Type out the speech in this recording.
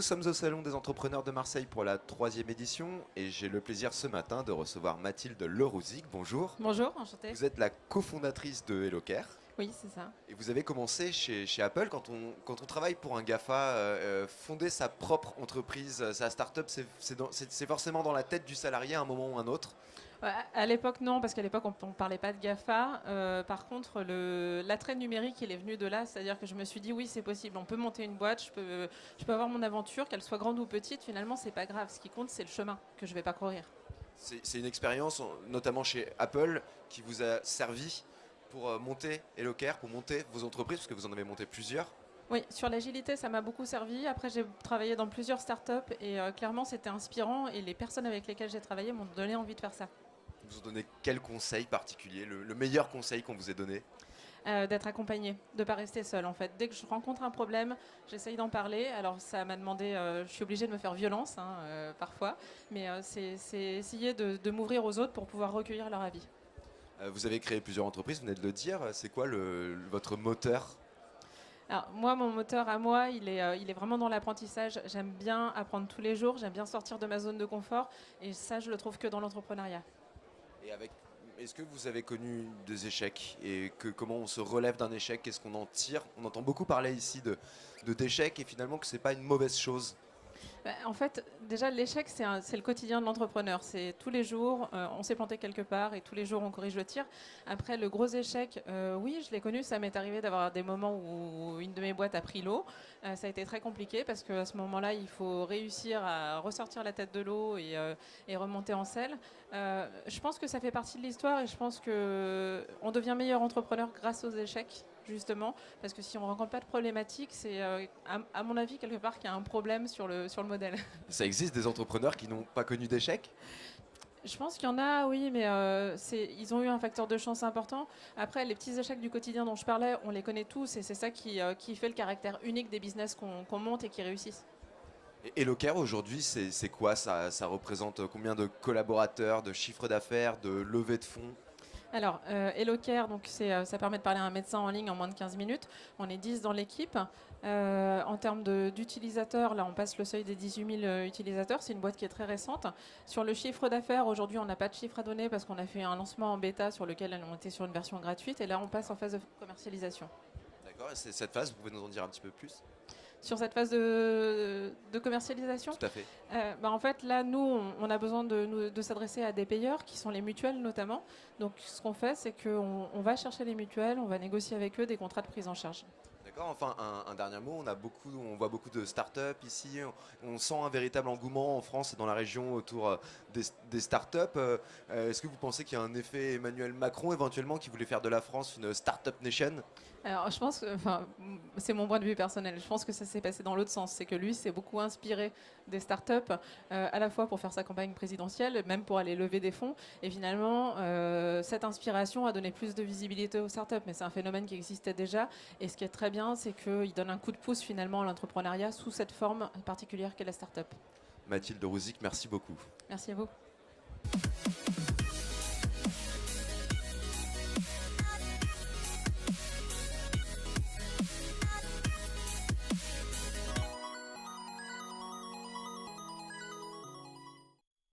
sommes au Salon des entrepreneurs de Marseille pour la 3e édition et j'ai le plaisir ce matin de recevoir Mathilde Lerouzic. Bonjour. Bonjour, enchantée. Vous êtes la cofondatrice de HelloCare Oui, c'est ça. et vous avez commencé chez Apple. Quand on travaille pour un GAFA, fonder sa propre entreprise, sa start-up, c'est forcément dans la tête du salarié à un moment ou un autre. Ouais, à l'époque, non, parce qu'à l'époque, on ne parlait pas de GAFA. Par contre, l'attrait numérique, il est venu de là. C'est-à-dire que je me suis dit, oui, c'est possible. On peut monter une boîte, je peux avoir mon aventure, qu'elle soit grande ou petite. Finalement, c'est pas grave. Ce qui compte, c'est le chemin que je vais parcourir. C'est une expérience, notamment chez Apple, qui vous a servi pour monter HelloCare, pour monter vos entreprises, parce que vous en avez monté plusieurs. Oui, sur l'agilité, ça m'a beaucoup servi. Après, j'ai travaillé dans plusieurs startups et clairement, c'était inspirant. Et les personnes avec lesquelles j'ai travaillé m'ont donné envie de faire ça. Vous ont donné quel conseil particulier, le meilleur conseil qu'on vous ait donné? D'être accompagnée, de ne pas rester seule en fait. Dès que je rencontre un problème, j'essaye d'en parler. Alors ça m'a demandé, je suis obligée de me faire violence parfois, mais c'est essayer de m'ouvrir aux autres pour pouvoir recueillir leur avis. Vous avez créé plusieurs entreprises, vous venez de le dire. C'est quoi votre moteur? Alors moi, mon moteur à moi, il est vraiment dans l'apprentissage. J'aime bien apprendre tous les jours, j'aime bien sortir de ma zone de confort, et ça, je le trouve que dans l'entrepreneuriat. Est-ce que vous avez connu des échecs et comment on se relève d'un échec? Qu'est-ce qu'on en tire? On entend beaucoup parler ici d'échecs et finalement que c'est pas une mauvaise chose. En fait, déjà, l'échec, c'est le quotidien de l'entrepreneur. C'est tous les jours, on s'est planté quelque part et tous les jours, on corrige le tir. Après, le gros échec, oui, je l'ai connu. Ça m'est arrivé d'avoir des moments où une de mes boîtes a pris l'eau. Ça a été très compliqué parce qu'à ce moment-là, il faut réussir à ressortir la tête de l'eau et remonter en selle. Je pense que ça fait partie de l'histoire et je pense qu'on devient meilleur entrepreneur grâce aux échecs, justement, parce que si on ne rencontre pas de problématique, c'est à mon avis quelque part qu'il y a un problème sur le modèle. Ça existe des entrepreneurs qui n'ont pas connu d'échecs? Je pense qu'il y en a, oui, mais ils ont eu un facteur de chance important. Après, les petits échecs du quotidien dont je parlais, on les connaît tous et c'est ça qui fait le caractère unique des business qu'on monte et qui réussissent. Et HelloCare aujourd'hui, c'est quoi ça représente combien de collaborateurs, de chiffre d'affaires, de levée de fonds? Alors, HelloCare, donc ça permet de parler à un médecin en ligne en moins de 15 minutes. On est 10 dans l'équipe. En termes d'utilisateurs, là, on passe le seuil des 18 000 utilisateurs. C'est une boîte qui est très récente. Sur le chiffre d'affaires, aujourd'hui, on n'a pas de chiffre à donner parce qu'on a fait un lancement en bêta sur lequel on était sur une version gratuite. Et là, on passe en phase de commercialisation. D'accord, et cette phase, vous pouvez nous en dire un petit peu plus? Sur cette phase de commercialisation, Tout à fait. en fait, là, nous, on a besoin de s'adresser à des payeurs, qui sont les mutuelles notamment. Donc, ce qu'on fait, c'est qu'on va chercher les mutuelles, on va négocier avec eux des contrats de prise en charge. D'accord, enfin un dernier mot, on voit beaucoup de startups ici, on sent un véritable engouement en France et dans la région autour des startups. Est-ce que vous pensez qu'il y a un effet Emmanuel Macron éventuellement qui voulait faire de la France une startup nation? Alors, je pense que, enfin, c'est mon point de vue personnel. Je pense que ça s'est passé dans l'autre sens. C'est que lui s'est beaucoup inspiré des startups, à la fois pour faire sa campagne présidentielle, même pour aller lever des fonds. Et finalement, cette inspiration a donné plus de visibilité aux startups. Mais c'est un phénomène qui existait déjà. Et ce qui est très bien, c'est qu'il donne un coup de pouce finalement à l'entrepreneuriat sous cette forme particulière qu'est la startup. Mathilde Lerouzic, merci beaucoup. Merci à vous.